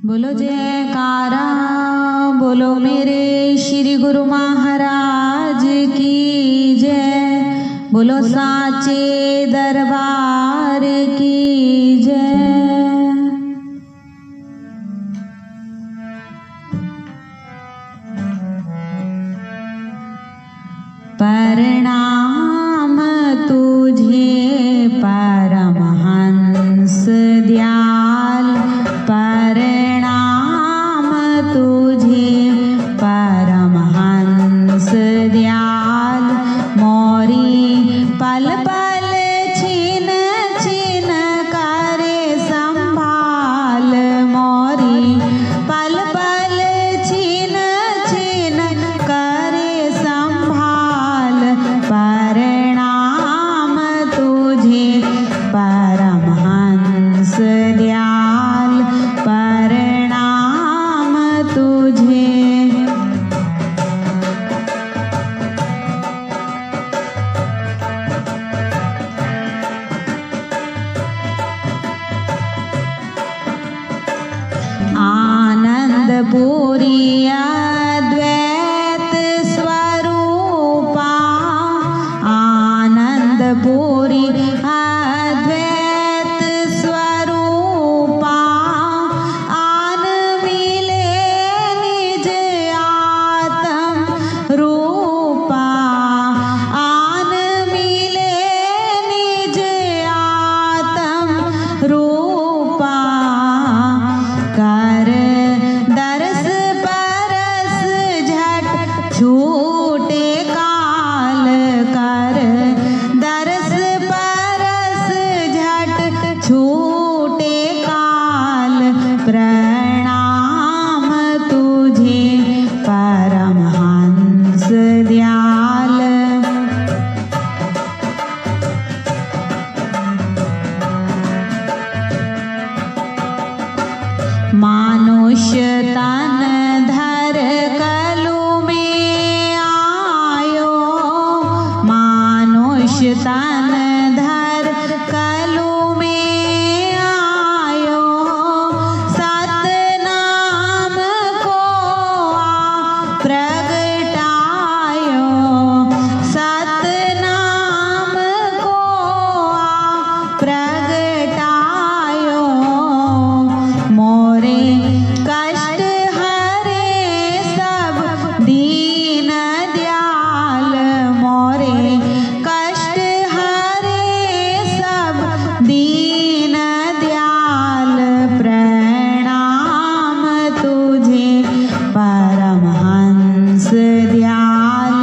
बोलो जयकारा, बोलो मेरे श्री गुरु महाराज की जय, बोलो साचे दरबार की जय। प्रणाम तुझे परमहंस दयाल, प्रणाम तुझे परमहंस दयाल। मोरी पल पल छीन छीन करे संभाल, मोरी पल पल छीन छीन करे संभाल। प्रणाम तुझे परमहंस दयाल, प्रणाम तुझे। आनंद पूरी अद्वैत स्वरूपा, आनंद पूरी अद्वैत स्वरूपा। आन मिले निज आत्म रूपा, आन मिले निज आत्म रूपा। कर दरस परस झट छूटे काल, कर दरस परस झट छूटे काल। प्रणाम तुझे परमहंस दयाल। मानुष्य तन धर कलु में आयो, मानुष्य तन धर कलु में आयो। सतनाम को प्रगटायो, सतनाम को प्रगटायो। मोरे कष्ट हरे सब दीन दयाल, मोरे कष्ट हरे सब दीन दयाल। प्रणाम तुझे परमहंस दयाल।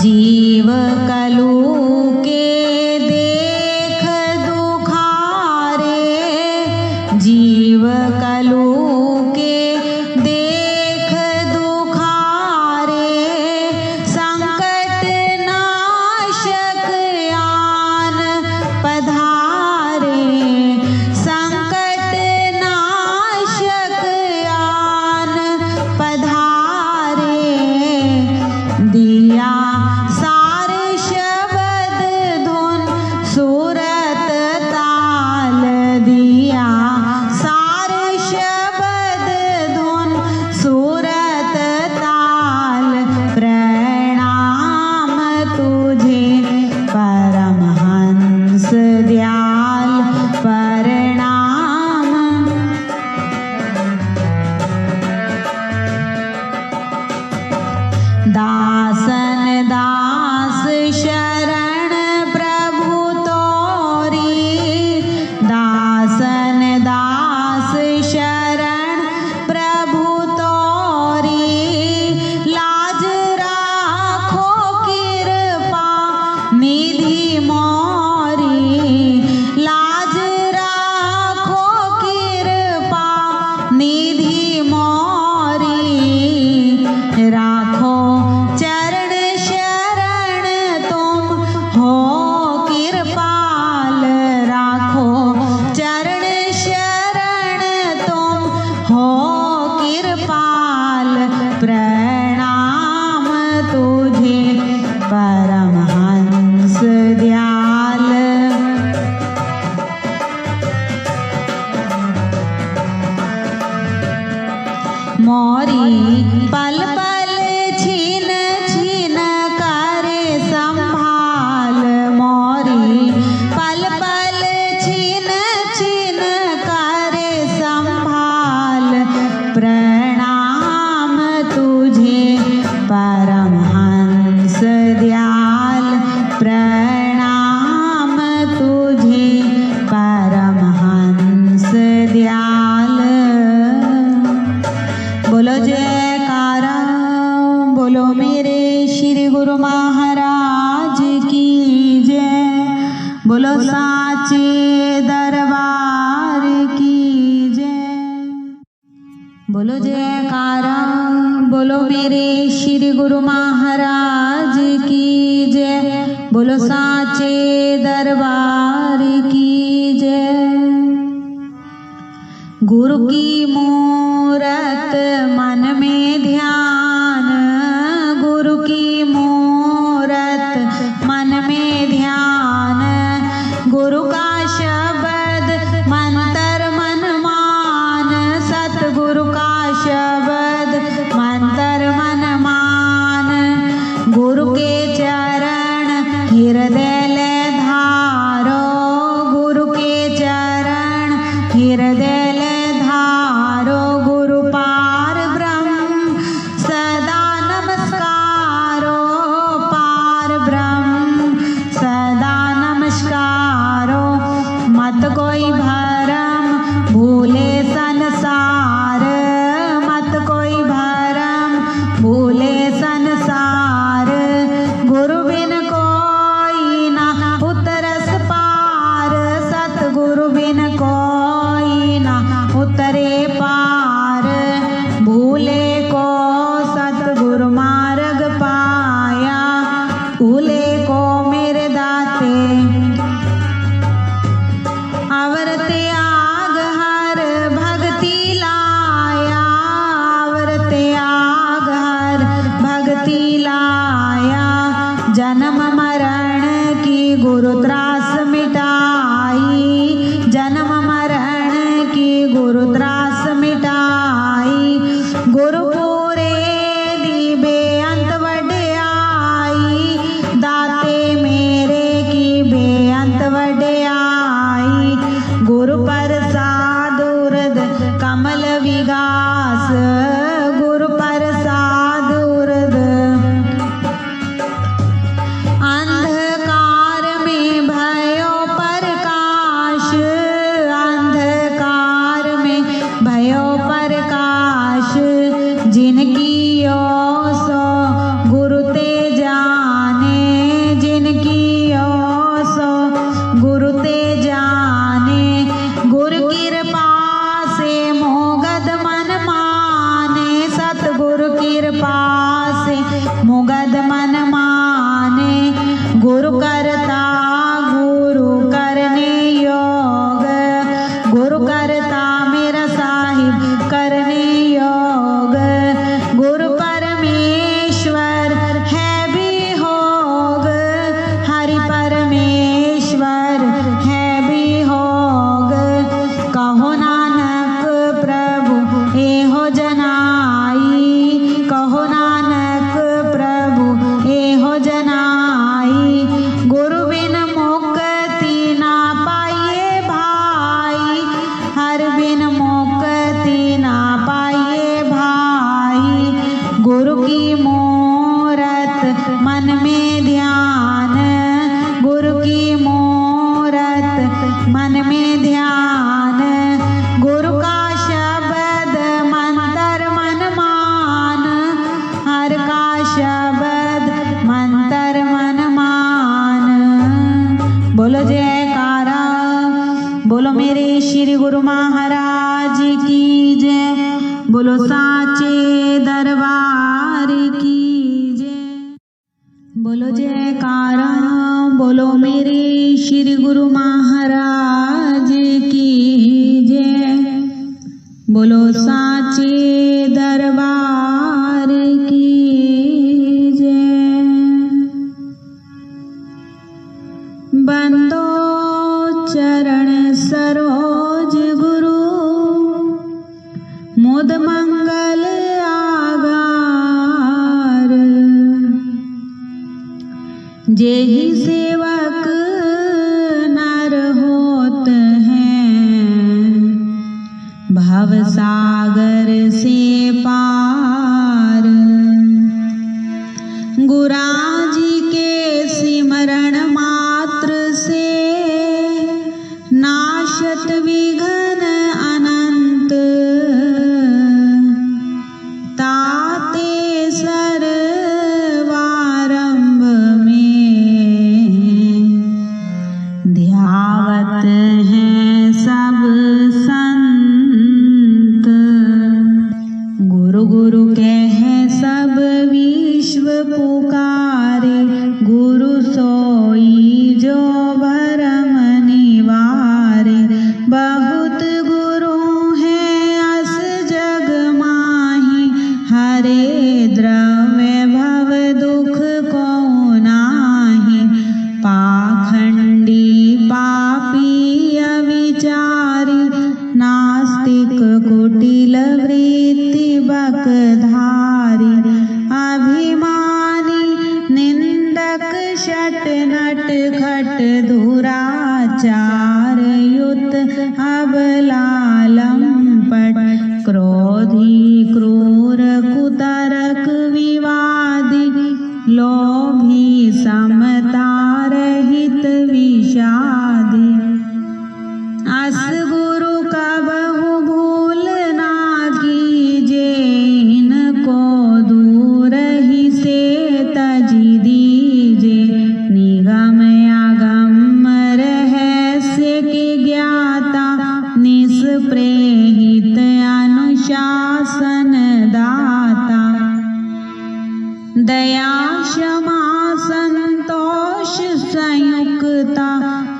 जीव कलू के देख दुखारे, जीव कलू के देख दुखारे। संकट नाशक आन पधारे, संकट नाशक आन पधारे। दिया सार शब्द धुन महाराज की जय। बोलो साचे दरबार की जय। बोलो जयकारा बोलो मेरे श्री गुरु महाराज की जय। बोलो साचे दरबार की जय। गुरु की मूरत मन में ध्यान, गुरु की मूरत मन में ध्यान, गुरु का शब्द मंत्र मन मान, सतगुरु का शब्द मंत्र मन मान। गुरु के चरण हृदय ले धारो, गुरु के चरण हृदय जेहि सेवक नर होत हैं, भव सागर से पार। गुराजी के सिमरण मात्र से नाशत विघ्न अनंत। ताते सर्वारंभ नट खट दुराचार युत अबला लंपट क्रोधी क्रूर कुतरक विवादी लोभी समता रहित विषादी अस गुरु कबहु भूल ना कीजे इनको दूर ही से तजी दीजे निगम आगम रहस्य के ज्ञाता निष्प्रेहित अनुशासन दाता दया क्षमा संतोष संयुक्ता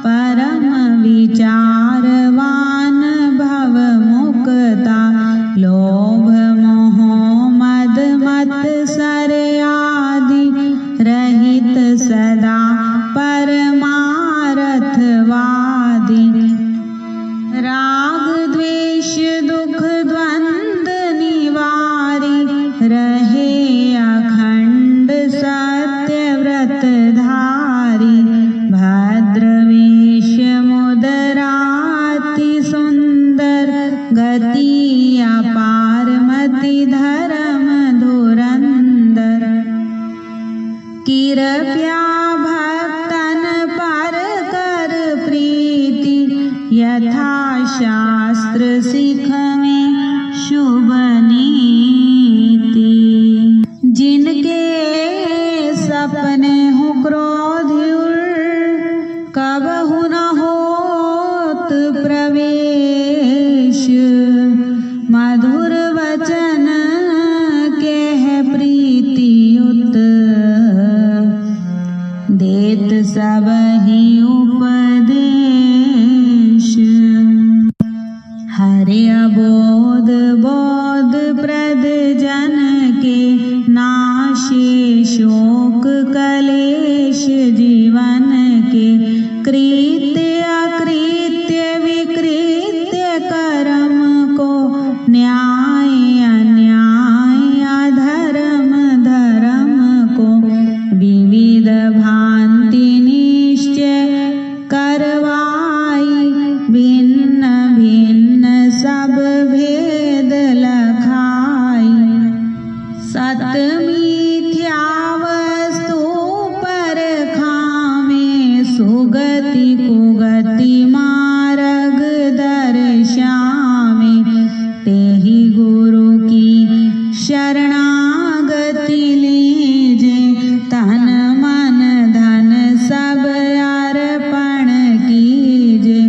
परम विचारवान भव मुक्ता लोभ मोह मद मत सर आदि रहित सदा परमारथवादी राग द्वेष दुख द्वंद्व निवारी रहे अखंड सत्य व्रत धारी भद्र वेश मुदराति सुंदर गति अपार मति धर्म धुरंधर कृपया भक्तन पर कर प्रीति यथा शास्त्र सिख में शुभ नीति जिनके सपने हो क्रोध कबहु न होत प्रवेश मधुर वचन के है प्रीतियुत देत सब ही उपदेश हरे अबोध बोध प्रद जन के नाशे शोक कलेश जीवन के कृत्य अकृत्य विकृत्य कर्म को न्याय अन्याय अधर्म धर्म को विविध भांति निश्चय करवाई भिन्न भिन्न सब भेद लखाई सत मिथ्या वस्तु पर खामे सुगति कुगति मार्ग दर्शामे तेहि गुरु की शरणागति लीजे तन मन धन सब अर्पण कीजे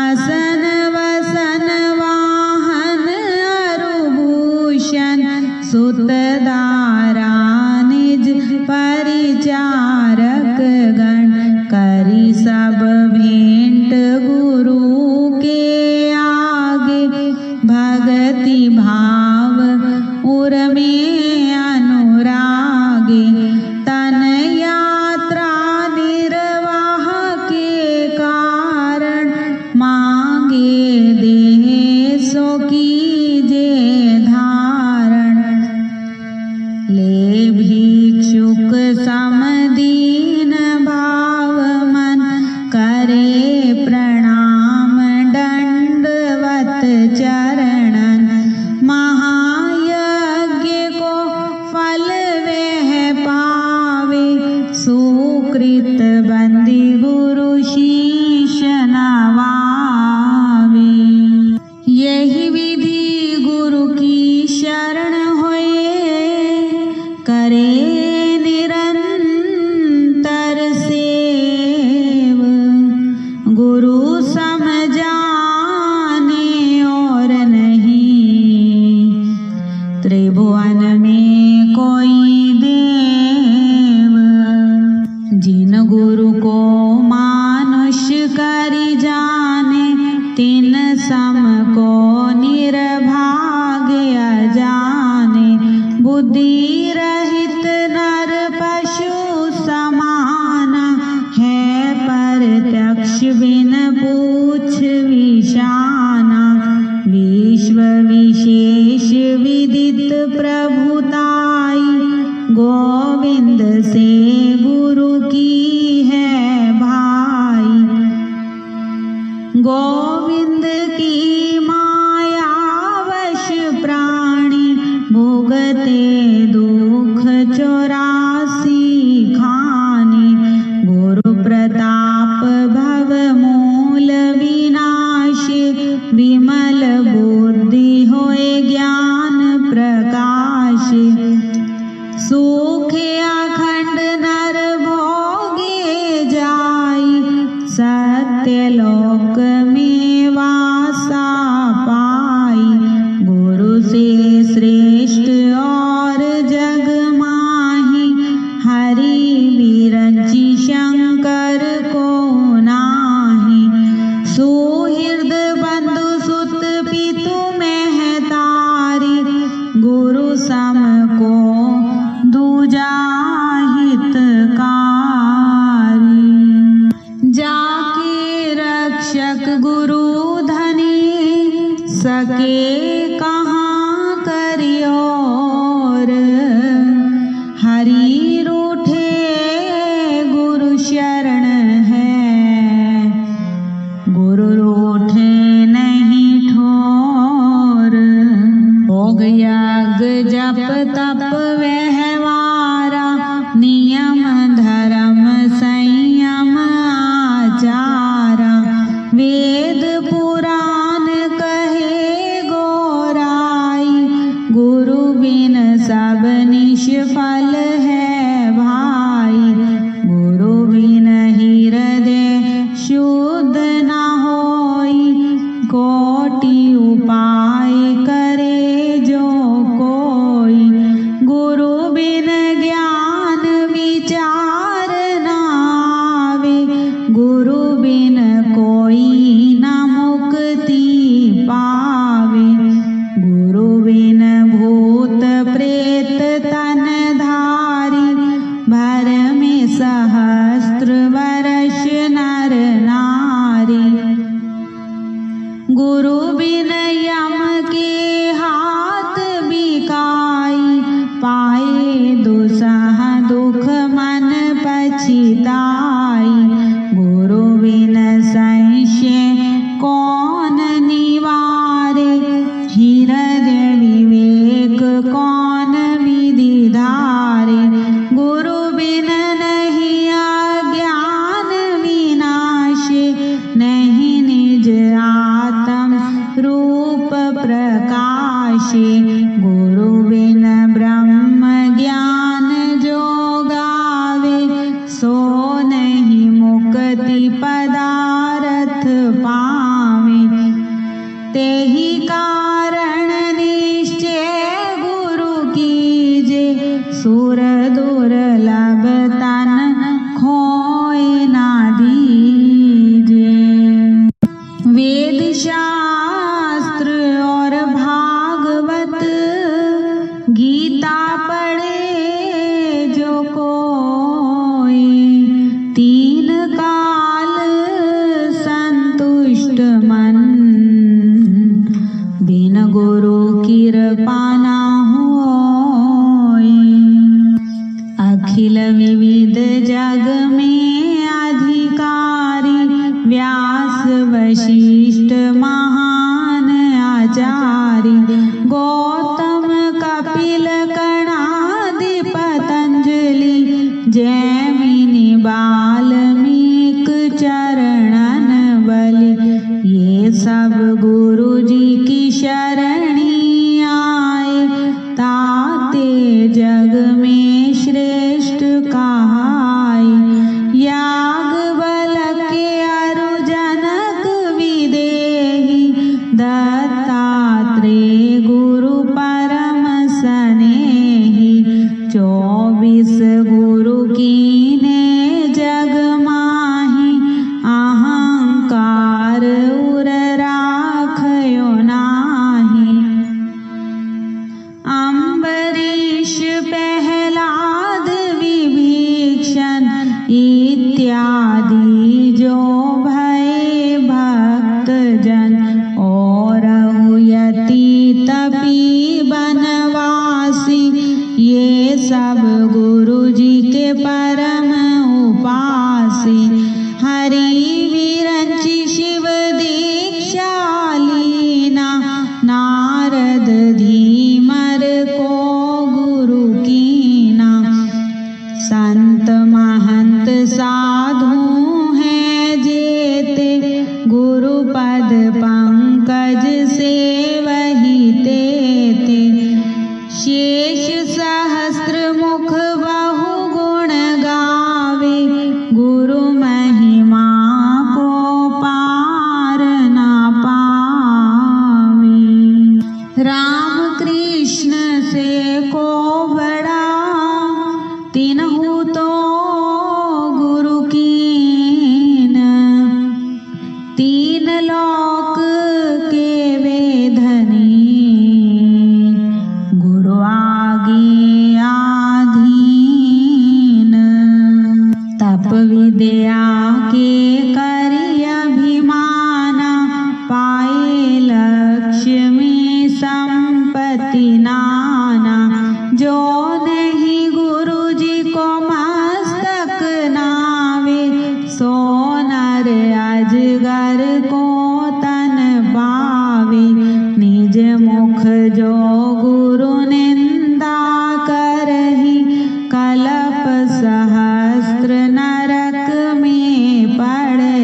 असन वसन वाहन अरुभूषण सुत दारा निज परिचारक गण करी सब भेंट गुरु के आगे भगति भाव उर में अनुरागे तन यात्रा निर्वाह के कारण मांगे देह सो कीजे धारण ले भिक्षुक समदीन भाव मन करे प्रणाम दंडवत चरणन महायज्ञ को फल वह पावे सुकृत बंदी गुरु शीश नवावे यही विधि गुरु की शरण होए करे निरंतर सेव गुरु समझाने और नहीं त्रिभुवन में कोई देव जिन गुरु को मानुष करि जाने तिन सम को निर्भाग्य जाने बुद्धि रहित नर पशु समान है प्रत्यक्ष बिन पूछ विशाना विश्व विशेष विदित प्रभुताई गोविंद से गुरु की है बिन कोई न मुक्ति पावे। गुरु बिन भूत प्रेत तन धारी, भर में सहस्त्र वर्ष नर नारी। गुरु बिन यम के हाथ बिकाई, पाए दुसह दुख मन पछिताई। गुरु बिन संशय कौन निवारे, हृदय विवेक कौन विधि धारे। गुरु बिन नहीं अज्ञान विनाशे, नहीं निज आत्म रूप प्रकाशे। गुरु बिन ब्रह्म ज्ञान जो गावे, सो नहीं मुक्ति पदारथ पावे। तेहि कारण निश्चय गुरु कीजे, सुर दुर्लभ तन खोए ना दीजे। वेद शास्त्र और भागवत, गीता पढ़े जो कोई, तीन काल संतुष्ट मन, बिन गुरु कृपा न होई। अखिल विविध जग में अधिकारी, व्यास वशिष्ठ महान आचार्य। गौतम कपिल कणादि पतंजलि, जैमिनि वाल्मीक चरणन बलि। ये सब गुरु जी की शरणी आए, ताते जग में श्रेष्ठ कहाए। याज्ञवल्क्य के अरु जनक विदेही, दत्तात्रेय गुरु परम सनेही। 24 गुरु कीने जग माही, अहंकार उर राखयो नाही। अम्बरीश प्रहलाद विभीषण, इत्यादि जो भय भक्त जन। और यति तपी बनवासी, ये सब गुरु जी के परम उपासी। हरि विरंचि शिव दीक्षा लीना, नारद धीमर को गुरु कीना। संत महंत साधु हैं जेते, गुरु पद पंकज से वही तेते। शेष सहस्त्र मुख बहु गुण गावे, गुरु महिमा को पार ना पावे। राम कृष्ण से को बड़ा, तिन्हु तो गुरु कीन। तीन लोक के वेधनी, गुरु आगे आधीन। तप विद्या के करि अभिमाना, पाए लक्ष्य में संपत्ति नाना। जो नहीं गुरु जी को मस्तक नावे, सो नर अजगर को तन पावे। निज मुख जो गुरु निंदा करही, कलप सहस्त्र नरक में पड़ही।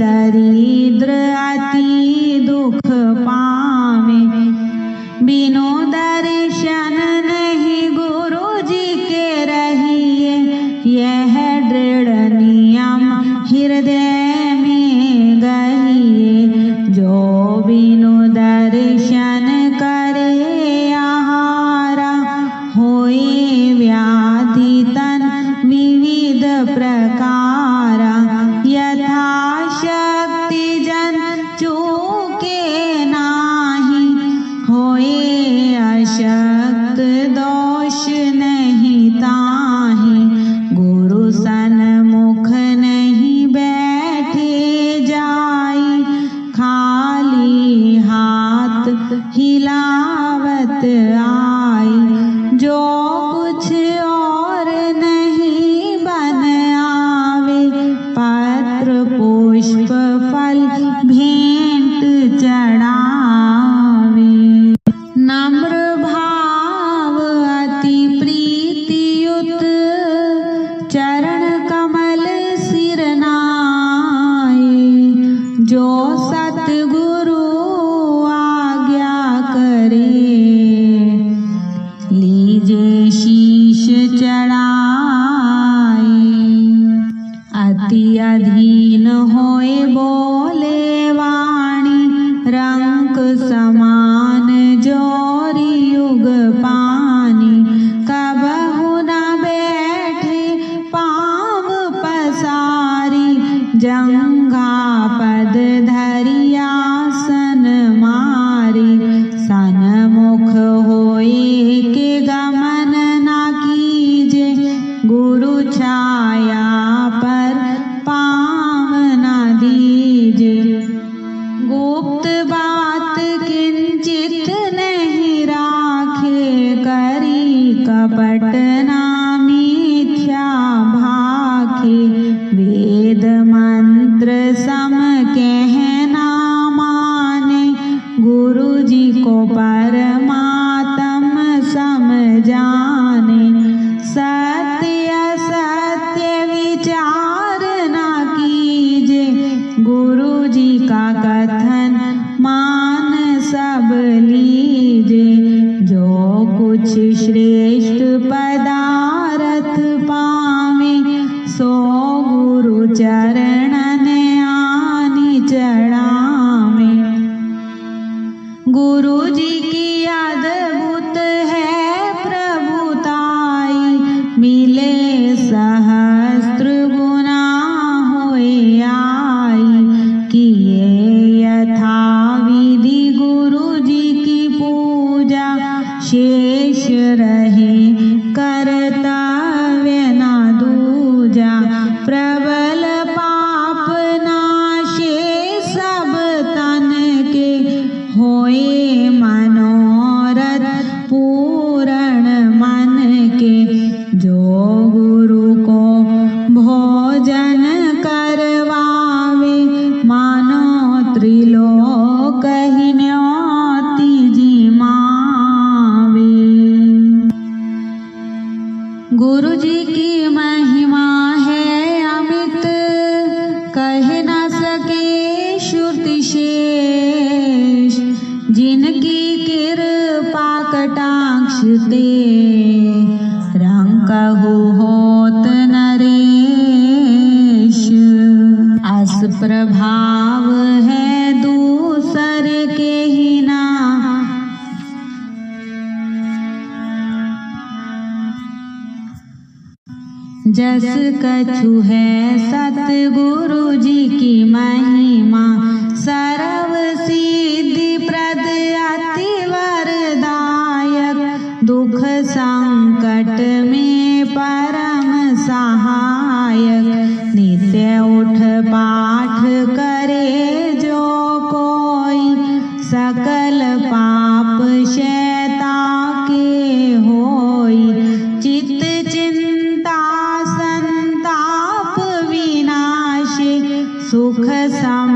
दरिद्र अति दुख पावे। बिनु दर्शन नहीं गुरु जी के रहिए, यह दृढ़ नियम हृदय में गहिए। जो बिनु दर्शन करे आहारा, होए व्याधि तन विविध प्रकारा। यथा शक्ति जन चूके नाही, होए अशक्त दोष नहीं ताहि। गुरु सन्मुख नहीं बैठे जाई, खाली हाथ हिलावत आई। जो कुछ और नहीं बन आवे, पत्र पुष्प फल भेंट चढ़ावे। नम्र भाव अति प्रीतियुत, चरण कमल सिर नाये। जो सतगुरु आज्ञा करे, लीजे शीश चढ़ाए। अति अधीन होए बोले वाणी, रंक समान जोरी युग पानी। कबहु न बैठे पाँव पसारी, जंघा पद धरि आसन मारी। सन्मुख होए के गमन न कीजे, गुरु छाया पर पाँव न दीजे। गुप्त बात किंचित नहीं राखे, करी कपट ना मिथ्या भाखे। वेद मंत्र सम कहना माने, गुरु जी को परमात्म सम जाने। सत्य असत्य विचार न कीजे, गुरु जी का कथन मान सब लीजे। जो कुछ श्रेष्ठ पदार्थ पावे, सो गुरु चरणन आनि चढ़ावे। गुरु जी की अद्भुत है प्रभुताई, मिले सहस्त्र गुना होए आई। किए यथा विधि गुरु जी की पूजा, शेष रहे कर्तव्य न दूजा। प्रबल पाप नाशे सब तन के, होए मनोरथ पूरण मन के। जो गुरु को भोजन करवावे, मानो त्रिलोक ही न्योती जिमावे। गुरु जी की महिमा है अमित, कह न सके श्रुति शेष। जिनकी कृपा कटाक्ष ते, रंकहु होत नरेश। अस प्रभाव है दूसर के ही ना, जस कछु है सतगुरु जी की महिमा। सर्व सिद्धि प्रद अति वरदायक, दुख संकट में परम सहायक। नित्य उठ पाठ करे जो कोई, सकल पाप शैता के होई। चित्त चिंता संताप विनाशी, सुख सम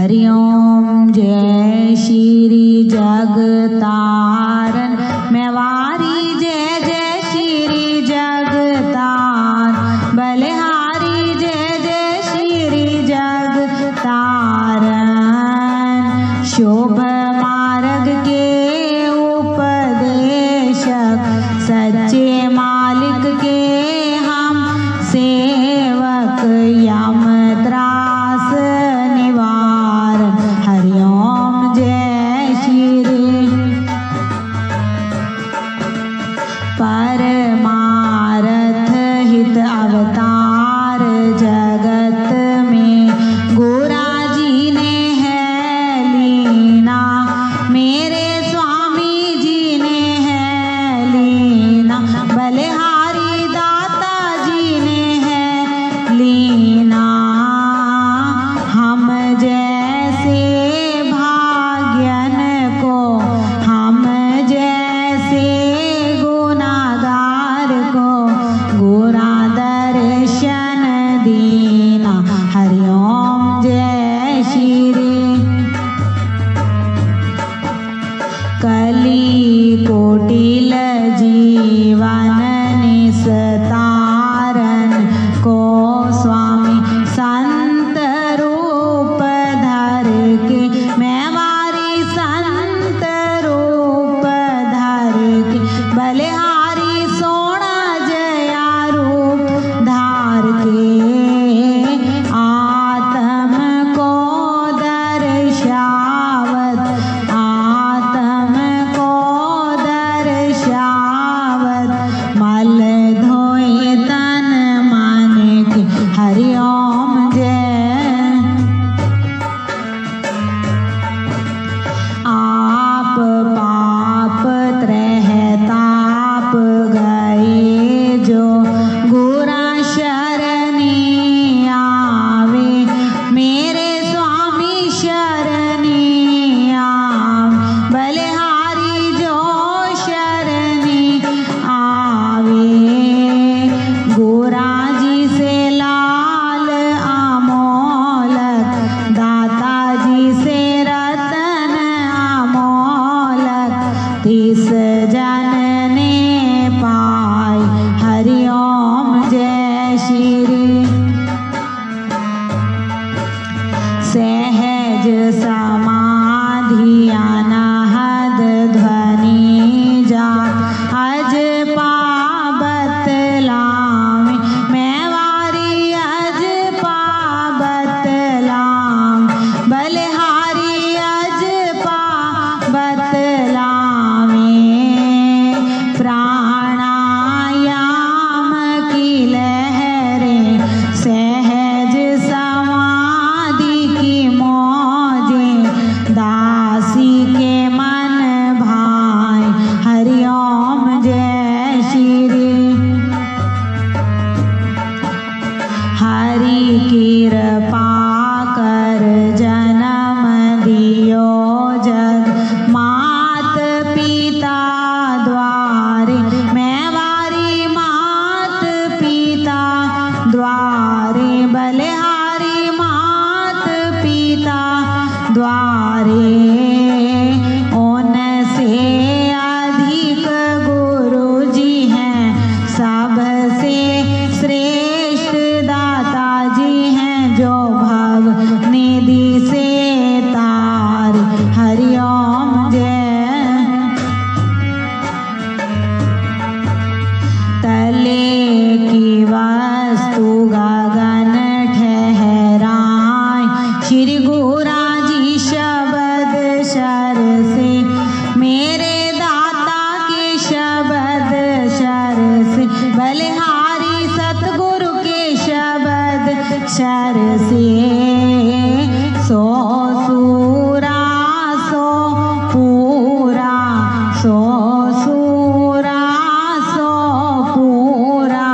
हरिओम जय श्री जगतारन मेवारी जय जय श्री जगतार बलिहारी जय जय श्री जगतारन शोभ मार्ग के उपदेशक सच्चे मालिक के हम सेवक यम त्रास निवारण हरिओम जय श्री परमारथ हित अवतार जगत में गोरा जी ने है लीना मेरे स्वामी जी ने है लीना बलिहारी दाता जी ने है लीना हम जैसे भाग्यन को हम जैसे गुनाहगार को गोरा दर्शन दीना हरिओम जय श्री कली कोटिल जीवन निस्तारन को स्वामी संत रूप धर के मेवारी संत रूप धर के बलिहारी सोना जया रूप धार के आत्म को दर्शावत आत्म को दर्शावत मल धोए तन मन के हरिओम जय आप पाप त्रह ताप गए जो गोरा शरणी आवे मेरे स्वामी शरणी आवे बलिहारी जो शरणी आवे गोरा जी से लाल अमोलक दाता जी से रतन अमोलक तिस जन ने पाई हरिओम जय श्री सहज समाधि अनहद ध्वनि जात अज पाबत लामी मेवारी अज पाबत लाम बलिहारी अज पाबत लामी प्राणायाम की लहरें सहज समाधि की मौजें दासी के मन भाई हरिओम जय श्री हरि कृपा कर जन्म दियो जग मात पिता द्वारे मेवारी मात पिता द्वारे बलिहारी मात पिता द्वारे उनसे अधिक गुरु जी हैं सबसे श्रेष्ठ दाता जी हैं जो भव निधि से तार हरिओम जय तले की वस्तु गगन ठहराए श्री गोरा जी शब्द शर से मेरे दाता के शब्द शर से बलिहारी सतगुरु के शब्द शर से सो सूरा सो पूरा सो सूरा सो पूरा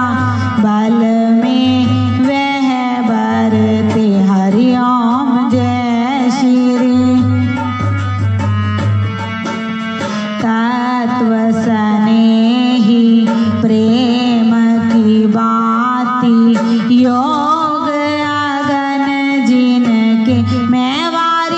बल में वह बरते हरिओम जय श्री तत्व स्नेही प्रेम की बाती योग अगन जिनके मैं वार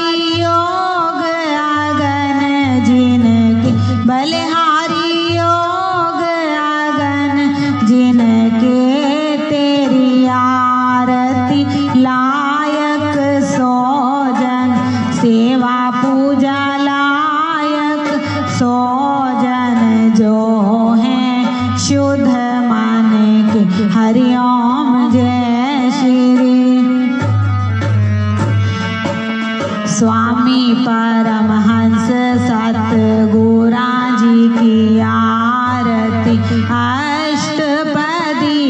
स्वामी परमहंस सतगुरा जी की आरती अष्टपदी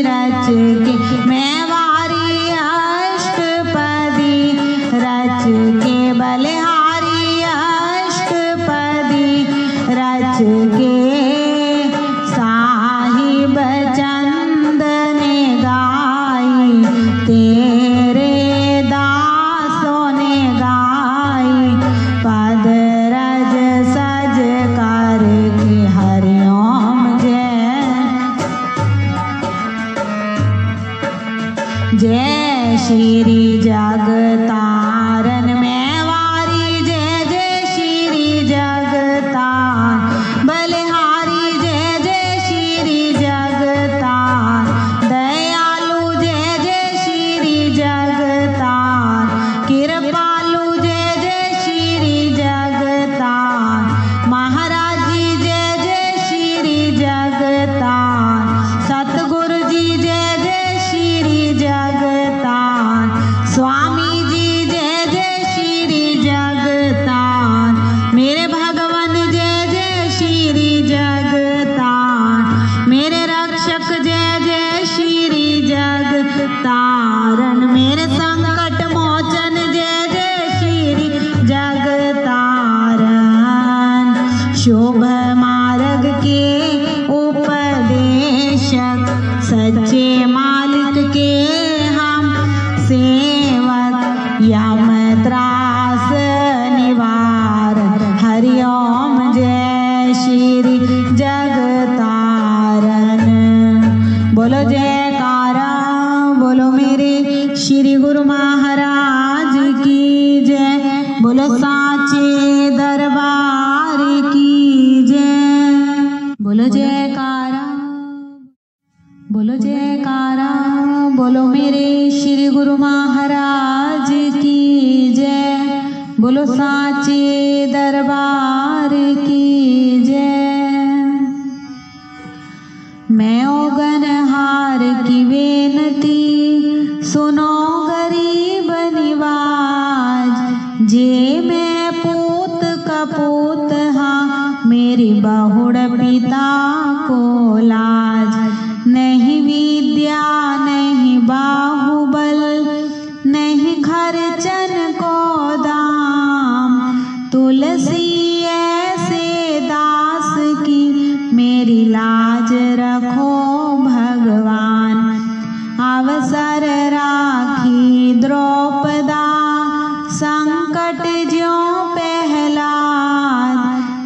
रच के मैं वारी अष्टपदी रच के बलिहारी अष्टपदी रच के साहिब चंद ने गाई तेरे दासों ने गाई पद रज सज कर के हरिओम जय श्री जगतारन मैं वारी जय जय श्री जगतार बलिहारी जय जय श्री जगतार दयालु जय जय श्री जगतार कृपालु जय जय श्री जगतार महाराज जी जय जय श्री जगतार सतगुरु जी जय जय श्री जगतार स्वामी जी जय जय श्री जगतार मेरे भगवान जय जय श्री जगतार मेरे रक्षक जय जय श्री जगतारन मेरे संकट मोचन जय जय श्री जगतारन शुभ मार्ग के उपदेशक सच्चे मालिक के हम सेवक यम त्रास निवारक हरिओम जय श्री जगतारन बोलो जयकारा बोलो मेरे श्री गुरु महाराज की जय बोलो साचे दरबार की जय बोलो जयकारा बोलो जयकारा बोलो मेरे श्री गुरु महाराज की जय बोलो साचे दरबार की जय मैं ओगन हार की बेनती सुनो गरीब निवाज जे मैं पूत कपूत हाँ मेरी बहुड़ पिता को लाज नहीं विद्या नहीं बाहुबल नहीं खर्चन को दाम तुलसी ऐसे दास की मेरी लाज रखो भगवान अवसर राखी द्रौपदा संकट ज्यों पहलाद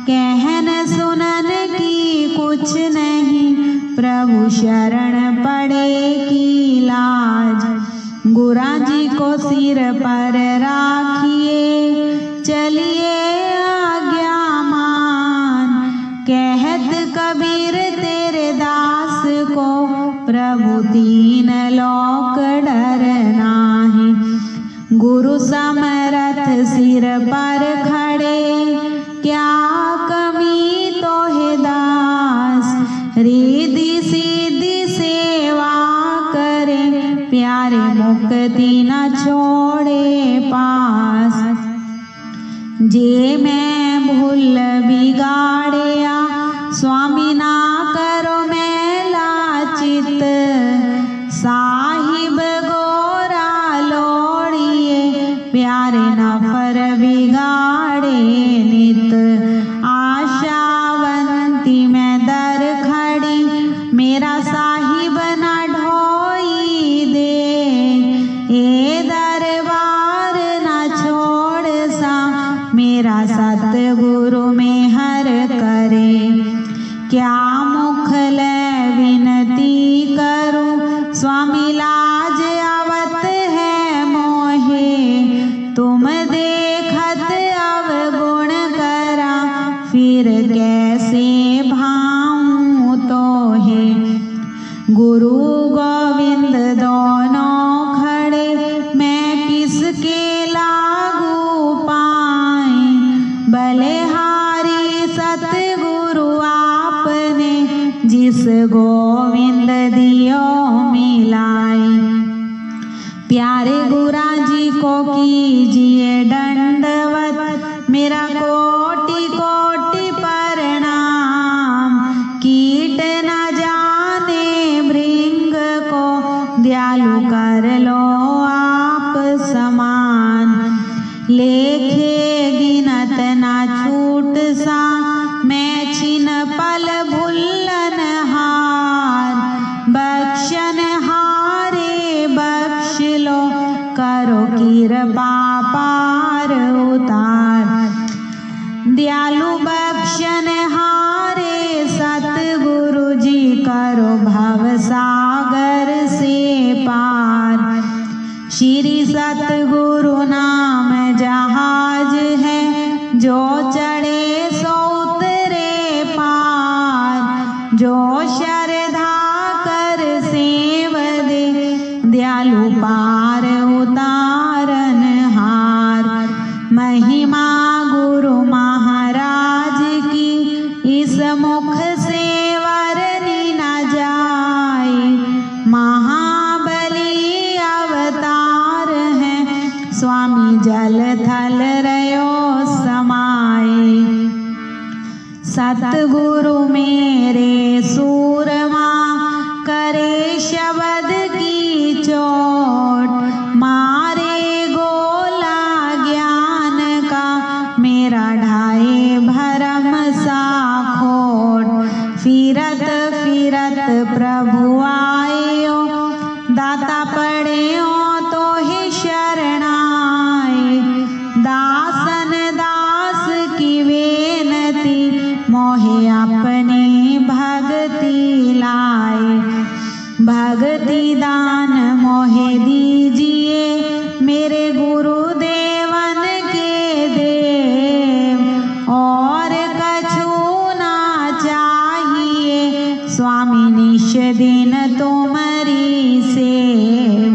कहन सुनन की कुछ नहीं प्रभु शरण पड़े की लाज गुरा जी को सिर पर राखिए चलिए आज्ञा मान कहत कबीर तेरे दास को प्रभु तीन लोक डर नाहि गुरु समरथ सिर पर खड़े क्या कमी तो है दास रिद्धि सिद्धि सेवा करे प्यारे मुक्ति न छोड़े पास जे मैं भूल बिगाड़िया स्वामी ना करो मैं लाचित साहिब गोरा लोड़िए प्यारे नफर बिगाड़े नित आशावंती मैं दर खड़ी मेरा साहिब न ढोई दे ए दरबार न छोड़ सा मेरा सतगुरु में हर करे क्या मुख ले विनती करूं स्वामी लाज आवत है मोहे तुम देखत अवगुण करा फिर कैसे भाऊं तो है गुरु गोविंद दोनों खड़े मैं किसके लागू पाए बलिहारी सतगुरु आपने जिस गोविंद दियो मिलाई प्यारे गुरा जी को कीजिए दंड करो कृपा पार उतार। दयालु बख्शन हारे सतगुरु जी करो भव सागर से पार। श्री सतगुरु नाम जहाज है जो चढ़े सो उतरे पार। जो श्रद्धा कर सेव दे दयालु पार उतारन हार। महिमा गुरु महाराज की इस मुख से वर्णि न जाए। महाबली अवतार है स्वामी जल थल रयो समाए। सतगुरु मेरे सूरमा करे शब्द की चोट। मारे गोला ज्ञान का मेरा ढाए भरम सा खोट। फिरत फिरत प्रभु आयो दाता पड़े तो ही शरणाए। दासन दास की बेनती मोहे अपनी भक्ति लाए। भक्ति दान मोहे दीजिए मेरे गुरुदेवन के देव। और कछु ना चाहिए स्वामी निश दिन तुमरी सेव।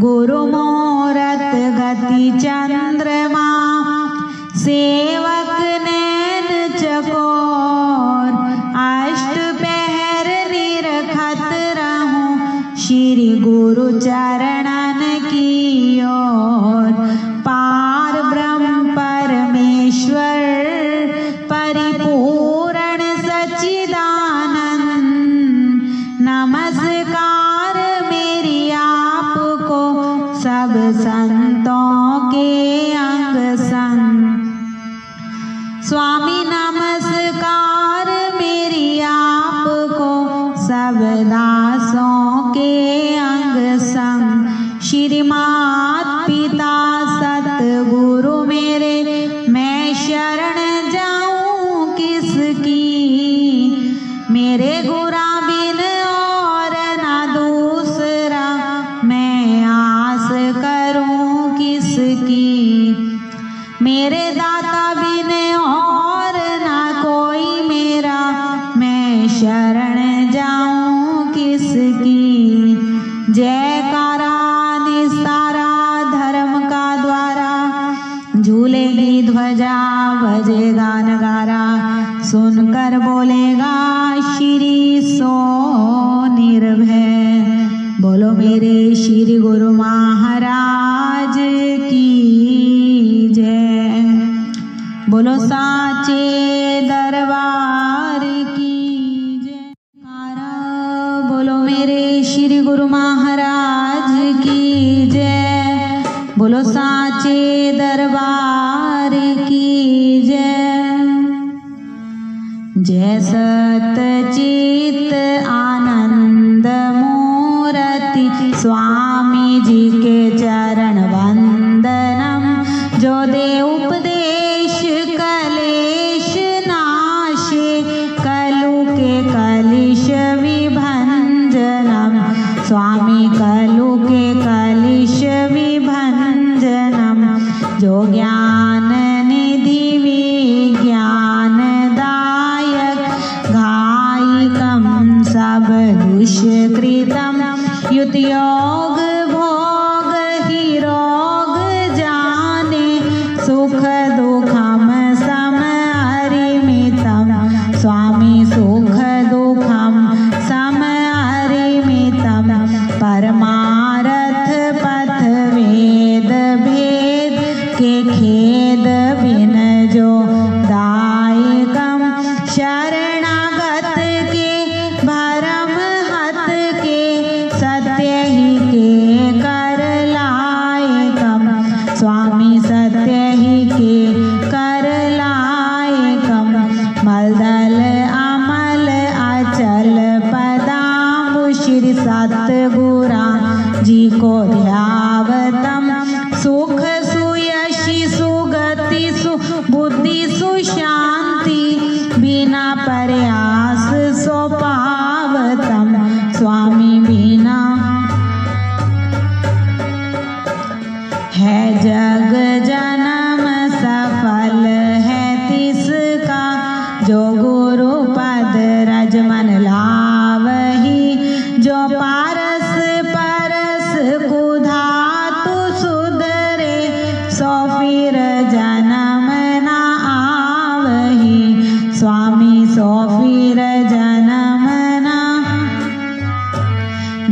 गुरु मोरत गति चंद्रमा सेवक नैन चकोर। अष्ट पहर निरखत रहूं श्री गुरु चरणन की ओर। पार ब्रह्म परमेश्वर परिपूर्ण सच्चिदानंद। नमस्कार मेरी आपको सब संतों के अंग संग। स्वामी नमस्कार मेरी आपको सब दासों के अंग संग। श्री माता पिता सतगुरु मेरे मैं शरण जाऊं किसकी। मेरे गुरा बिन और ना दूसरा मैं आस करूं किसकी। मेरे दाता बिन और ना कोई मेरा मैं शरण जाऊं किसकी। जयकारा निस्तारा धर्म का द्वारा झूलेगी ध्वजा बजेगा नगारा। सुनकर बोलेगा श्री सो निर्भय। बोलो मेरे श्री गुरु महाराज की जय। बोलो साचे दरबार की जय। बोलो मेरे श्री गुरु महाराज की जय। बोलो साचे दरबार की जय। जय सतचित आनंद मूर्ति स्वामी जी के चरण वंदनम। जो दे उपदेश कलेश नाशे कलु के कलिश विभंजनम। स्वामी कलु के कलिश विभंजनम। जो ज्ञान निधि विज्ञान दायक घायिकम सब दुष्कृतम। युत योग भोग ही रोग जाने सुख दुखम सम अरिमितम। स्वामी सुख दुखम सम अरिमितम। परमारथ पथ वेद भेद के खेद बिन जो दायकम। शरणागत के भरम हत के सत्य ही के कर लायकम। स्वामी सत्य ही के कर लायकम। मलदल अमल अचल पदाम्बु श्री सतगुरा जी को ध्यावतम। जग जन्म सफल है तिसका, जो गुरु पद रज मन लावही, जो पारस परस कुधातु सुधरे, सो फिर जन्म ना आवही। स्वामी सो फिर जन्म ना।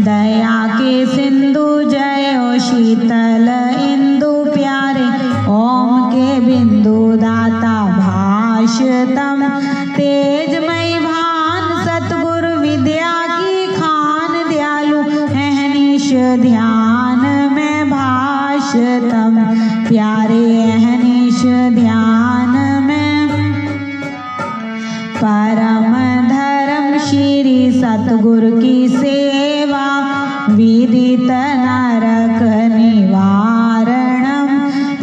दया के सिंधु जयो शीतल इंदु प्यारे, ओम के बिंदु दाता भाषतम, तेजमय भान सतगुरु विद्या की खान, दयालु अहनिश ध्यान में भाषतम, प्यारे अहनिश ध्यान में। परम धर्म श्री सतगुरु की सेवा, विदित नरक निवारणम,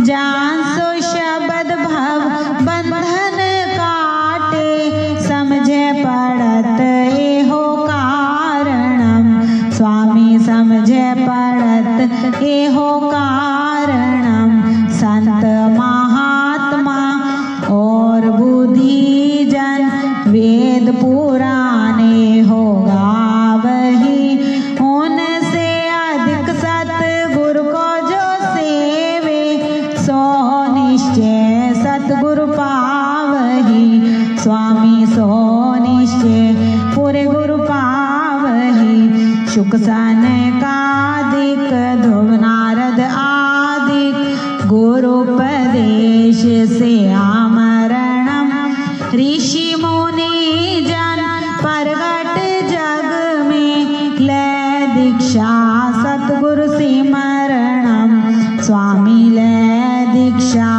जान शब्द भव बंधन काटे, समझे पड़त एहो कारणम। स्वामी समझे पड़त एहो कारणम। संत महात्मा और बुद्धि जन, वेद पुराने हो गावही, उनसे अधिक सतगुरु को जो सेवे, सो निश्चय सतगुरु पावही। स्वामी सो निश्चय पूरे गुरु पावही। शुक सनकादिक ध्रुव नारद आदिक, गुरुपदेश से आमरणम, ऋषि मुनि जन प्रगट जग में, ले दीक्षा सतगुरु सिमरणम। स्वामी ले दीक्षा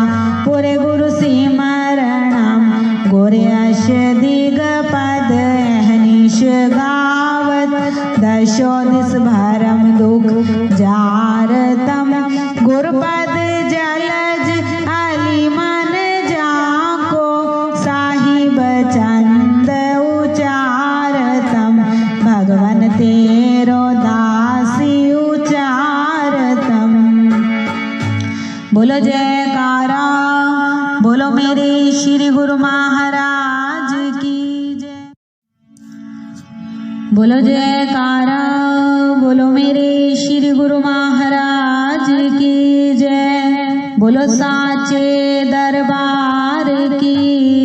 पूरे गुरु सिमरणम, गुरयश दिग पद अहनिश गावत, दशो दिस भरम दुख जारतम, गुरुपद जलज अली मन जाको, साहिब चंद उचारतम, भगवन तेरो दासी उचारतम। बोलो जयकारा, बोलो मेरे श्री गुरु महाराज की जय। बोलो जयकारा, बोलो मेरे श्री गुरु महाराज की जय। बोलो साचे दरबार की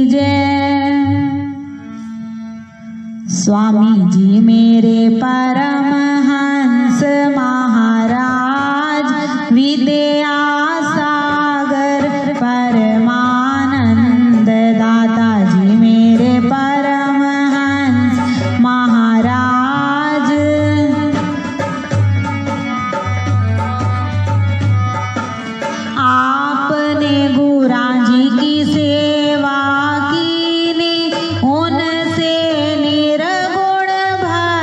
जय। स्वामी जी मेरे परमहंस महाराज, विद्या सागर परमानंद दाता जी मेरे परमहंस महाराज। आपने गुरा जी की सेवा कीनी, उनसे निर्गुण भक्ति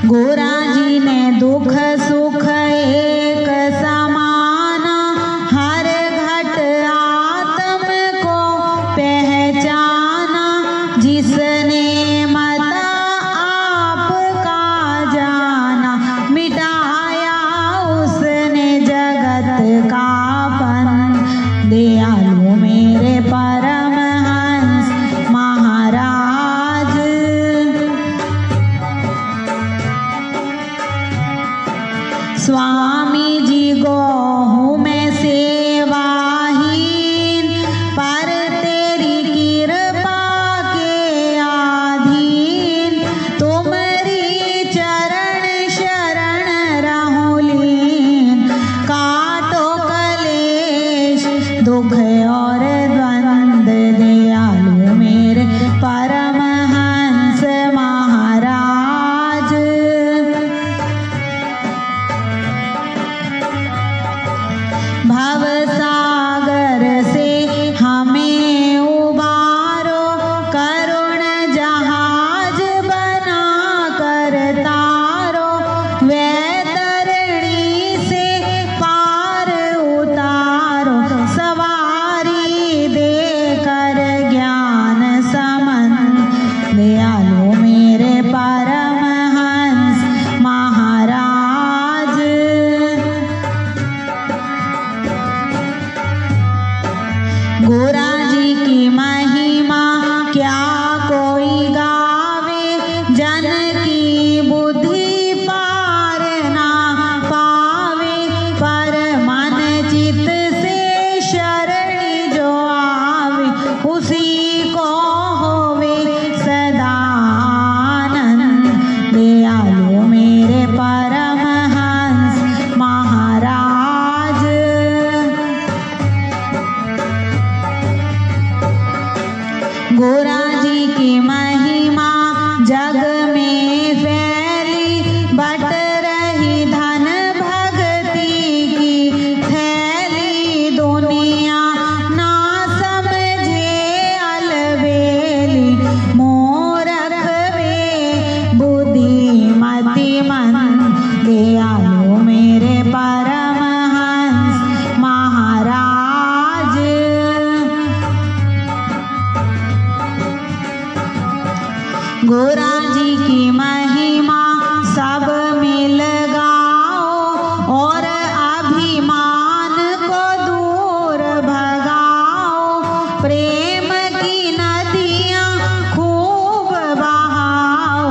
गोरा जी ने दुख सुख एक समाना, हर घट आत्म को पहचाना। जिसने मत आपका जाना, मिटाया उसने जगत का पन। दयालु मेरे परमहंस महाराज, स्वामी जी को हूँ मैं सेवाहीन, पर तेरी कृपा के अधीन। तुम्हारी चरण शरण रहूं लीन, काटो कलेश दुख और द्वंद। दयालु मेरे परमहंस महाराज, भव सागर से हमें उबारो, करुण जहाज बना कर तारो। वैतरणी से पार उतारो, सवारी देकर ज्ञान समन। दयालु मेरे परमहंस महाराज, गोरा जी की महिमा क्या कोई गावे, जन की बुद्धि पार ना पावे। पर मन चित से शरण जो आवे, उसी को होवे सदा आनंद। दयालु मेरे परमहंस महाराज, गोरा जी की महिमा जग में फैली, बट रही धन भक्ति की थैली। दुनिया ना समझे अलबेली, मूरख वे बुद्धिमती मन। दयालु मेरे परमहंस महाराज, गोरा जी की महिमा सब मिल गाओ, और अभिमान को दूर भगाओ। प्रेम की नदियाँ खूब बहाओ,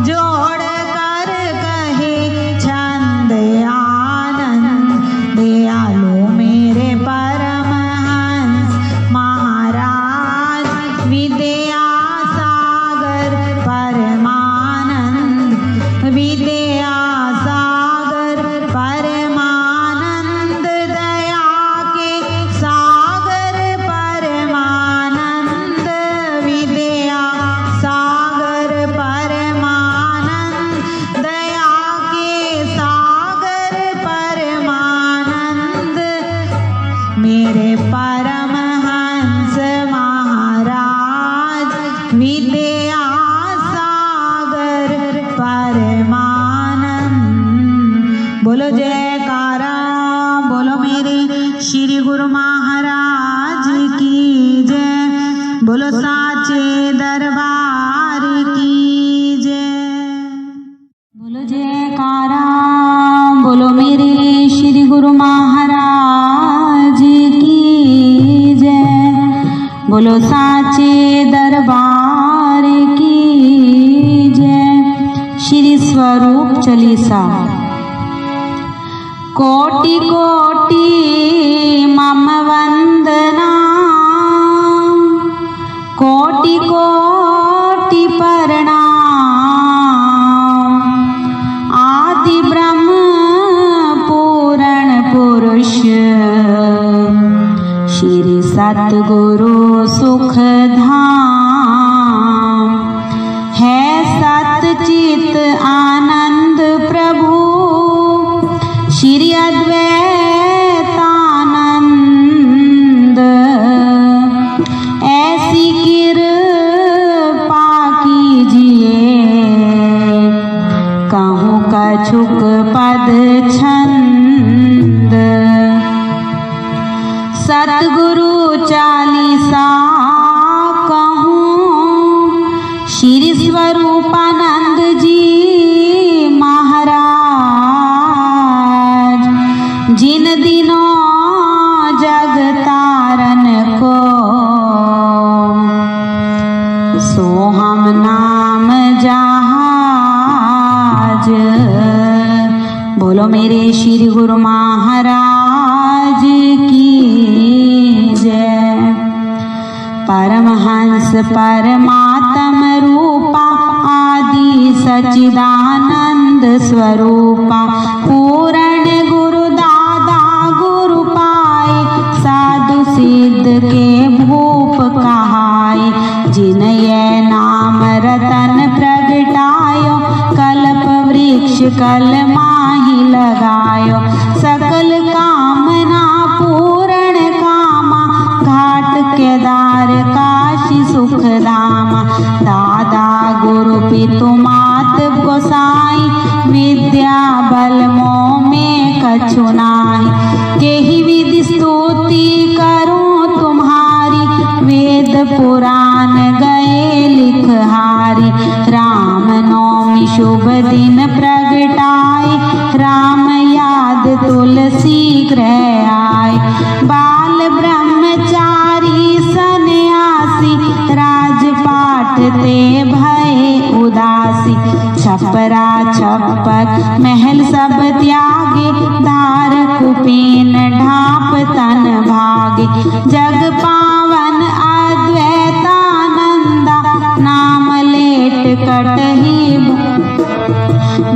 जोड़ कर कहे छंद आनंद। दयालु मेरे परमहंस महाराज, विद्या सागर परमानंद। विद्या सागर परमानंद, दया के सागर परमानंद। विद्या सागर परमानंद, दया के सागर परमानंद। मेरे परमहंस महाराज, विद्या सागर परमानंद। बोलो जयकारा, बोलो मेरे श्री गुरु महाराज की जय। बोलो साचे दरबार की जय। बोलो जयकारा, बोलो मेरे श्री गुरु महाराज की जय। बोलो साचे दरबार की जय। श्री स्वरूप चालीसा। कोटि कोटि मम वंदना, कोटि कोटि प्रणाम। आदि ब्रह्म पूरण पुरुष, श्री सतगुरु सुख धाम। है सतचित आनंद प्रभु, श्री अद्वैतानंद। ऐसी कृपा कीजिए कहूँ कछुक पद छंद। सतगुरु चालीसा कहूँ श्री स्वरूपानंद जी महाराज, जिन दिनों जग तारन को सो हम नाम जहाज। बोलो मेरे श्री गुरु महाराज की जय। परमहंस परमात्म रूपा आदि सच्चिदानंद स्वरूपा, पूर्ण गुरु दादा गुरु पाए, साधु सिद्ध के भूप कहाए, जिन ये नाम रतन प्रगटायो, कल्प वृक्ष कल माही लगायो, सकल कामना पूर्ण कामा, घाट केदार काशी सुख धामा, दादा गुरु पितु मात गोसाई, विद्या बल मोह में कछु नाहि, केहि विधि स्तुति करूं तुम्हारी, वेद पुराण गए लिखहारी, राम नवमी शुभ दिन प्रगटाए, राम याद तुलसी गृह आए, बाल ब्रह्मचारी सन्यासी, राजपाट ते भय उदासी, छपरा छप्पर महल सब त्यागे, धार कुपीन ढाप तन भागे, जग पावन अद्वैतानंदा, नाम लेट कटही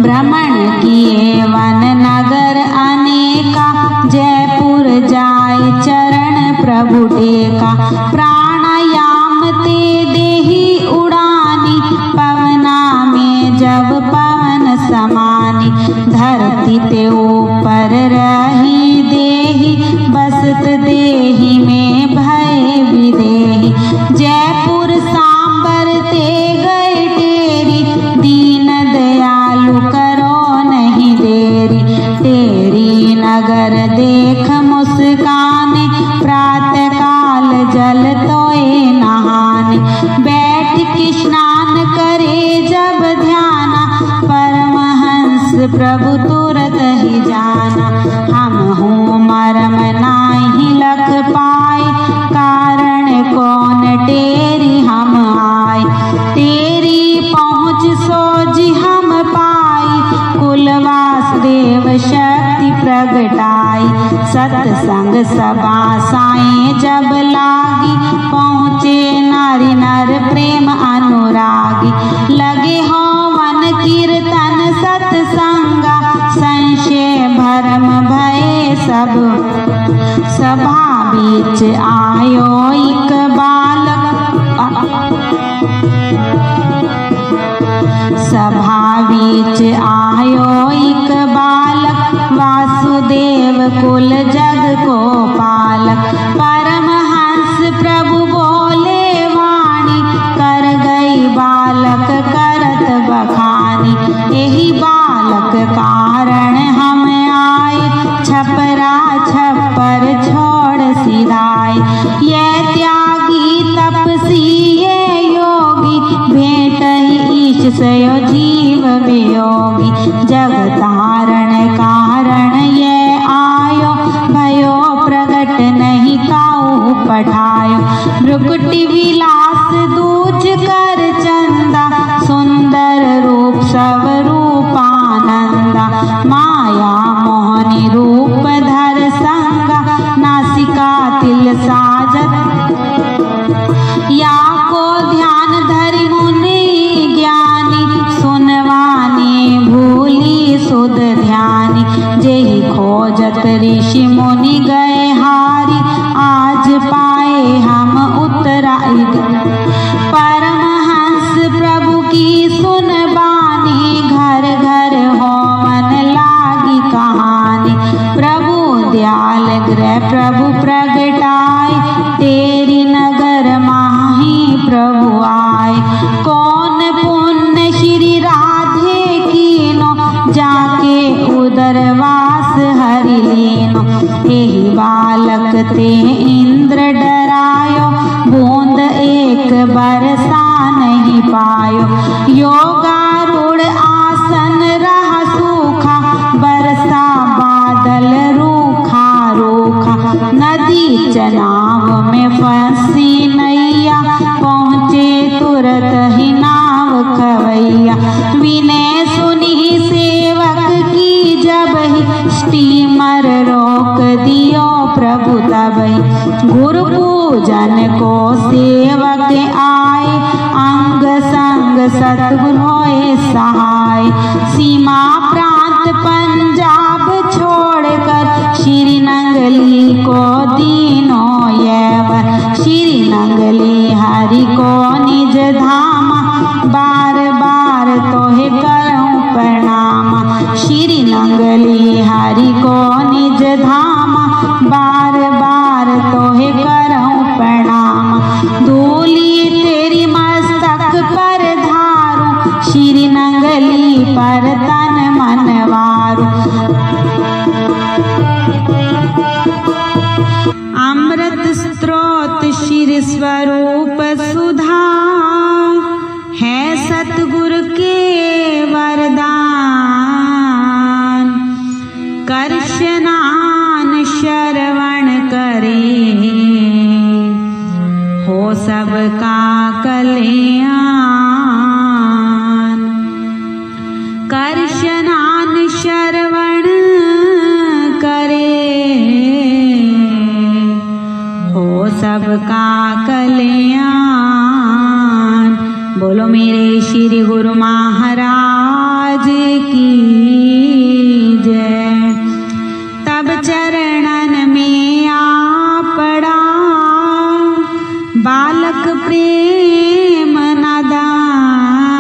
भ्रमण किए वन नगर अनेका, जयपुर जाए चरण प्रभु टेका, प्राणायाम ते देही उड़ानी, पवना में जब पवन समानी, धरती ते ऊपर रही देही, बसत देही में भय विदेही, जयपुर सांबर ते गए टेरी, दीन दयालु करो नहीं देरी, तेरी नगर देख मुस्काने, प्रातः काल जल तोए नहाने, बैठ के स्नान करे जब ध्याना, परमहंस प्रभु तुरत ही जाना, हम हूँ मरम नाही लख पाए, कारण कौन तेरी हम आए, तेरी पहुँच सोजी हम पाई, कुलवास देव शक्ति प्रगटाई, सत्संग सभा साएं जब लागी, पहुँचे नारी नर प्रेम अनुरागी, लगे हो वन कीर्तन सत्संगा, संशय भरम भय सब, सभा बीच आयो एक बालक, सभा बीच आयो एक बालक, वासुदेव कुल जग को पालक, परमहंस प्रभु बोले वाणी, कर गई बालक करत बखानी, यही बालक कारण हम आए, छपरा छप्पर छोड़ सिधाए, ये त्यागी तपसी ये योगी, भेंट ही ईश सयो जीव वियोगी, जग तारण कारण ये आयो, भयो प्रगट नहीं काऊ पठायो, भ्रुकुटी विलास दूज कर चंदा, सुंदर रूप सब रूपानंदा, माया मोहनी रूप धर संगा, नासिका तिल साजत, या को ध्यान धरि मुनि ज्ञानी, सुनवानी भूली सुध ध्यानी, जेहि खोजत ऋषि मुनि गए हारी, आज पाए हम उत्तराई, परमहंस प्रभु की सुनबानी, घर घर होवन लागी कहानी, प्रभु दयाल गृह प्रभु प्रगटाए, तेरी नगर माही प्रभु आए, कौन पुण्य श्री राधे कीनो, जा ते इंद्र डरायो, बूंद एक बरसा नहीं पायो। योगारूढ़ आसन रहा सूखा, बरसा बादल रूखा रूखा। नदी चनाव में फंसी नैया, पहुँचे तुरत ही नाव खवैया। विनय सुनी सेवक की जब ही, स्टीमर रोक दियो प्रभु तबहि। गुरु पूजन को सेवक आए, अंग संग सतगुरु होए सहाय। सीमा प्रांत पंजाब छोड़कर, श्री नंगली को दीनो यवन। श्री नंगली हरि को निज धामा, बार बार तोहे करऊं प्रणाम। श्री नंगली हरि को निज धामा, बार बार तोहे करऊं प्रणाम। धूली तेरी मस्तक पर धारूं, श्री नंगली पर तन मन वारूं। अमृत स्रोत श्री स्वरूप सुधा, है सतगुरु के वरदान। कर स्नान श्रवण करे, हो सबका कल्याण। कर स्नान श्रवण करे, हो सबका कल्याण। बोलो मेरे श्री गुरु महाराज की जय। तब चरणन में आ पड़ा, बालक प्रेम नादान।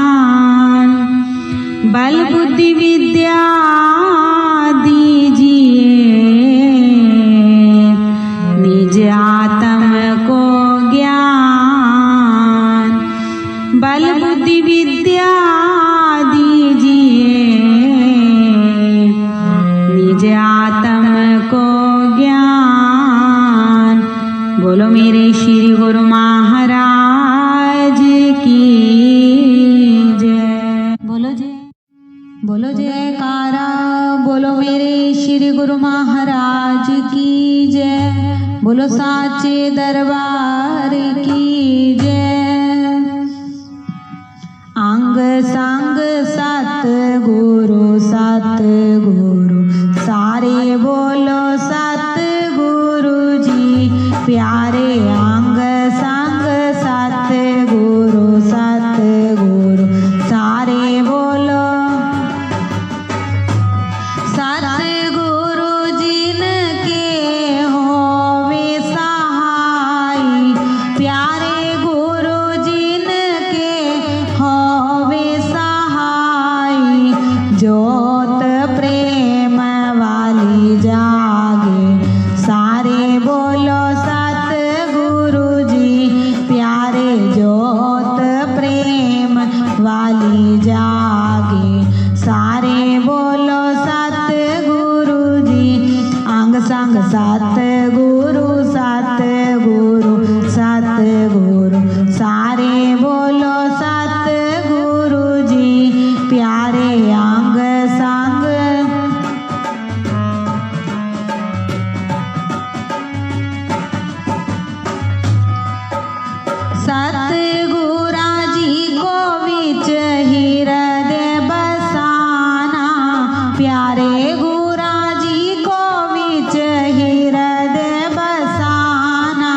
बल बुद्धि विद्या दीजिए, निज आत्म को ज्ञान। बल बुद्धि विद्या दीजिए, निज आत्म को ज्ञान। बोलो मेरे श्री गुरु महाराज की जय। बोलो जय, बोलो जयकारा। बोलो मेरे श्री गुरु महाराज की जय। बोलो साचे दरबार की जय। अंग संग सतगुरु सतगुरु, सारे बोलो सतगुरु जी प्यारे। अंग संग सतगुरु सतगुरु, सारे बोलो सतगुरु जिनके होवे सहाय। प्यारे गुरु जिनके होवे सहाय, ज्योत प्रेम वाली जागे। सारे बोलो सतगुरु जी प्यारे, ज्योत प्रेम वाली जागे। सारे बोलो सतगुरु जी, अंग संग सतगुरु सतगुरु सतगुरु, सारे बोलो सतगुरु जी प्यारे। अंग संग सतगुरा जी को विच हृदय बसाना। प्यारे गुरा जी को विच हृदय बसाना।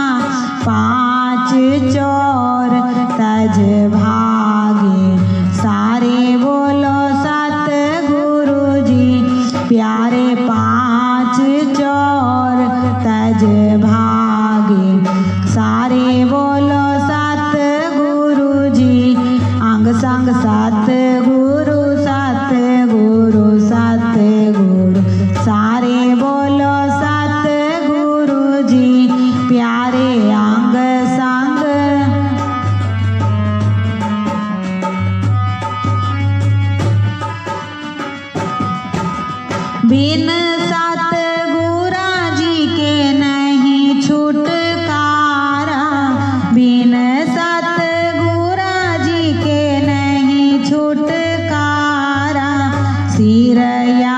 पांच चोर तज भागे, सारे बोलो सतगुरु जी प्यारे। पांच चोर तज भागे, सारे बोलो सतगुरु जी। अंग संग सतगुरु सतगुरु सतगुरु, सारे बोलो सतगुरु जी प्यारे। अंग संग बिन सतगुरा जी के नहीं सिरया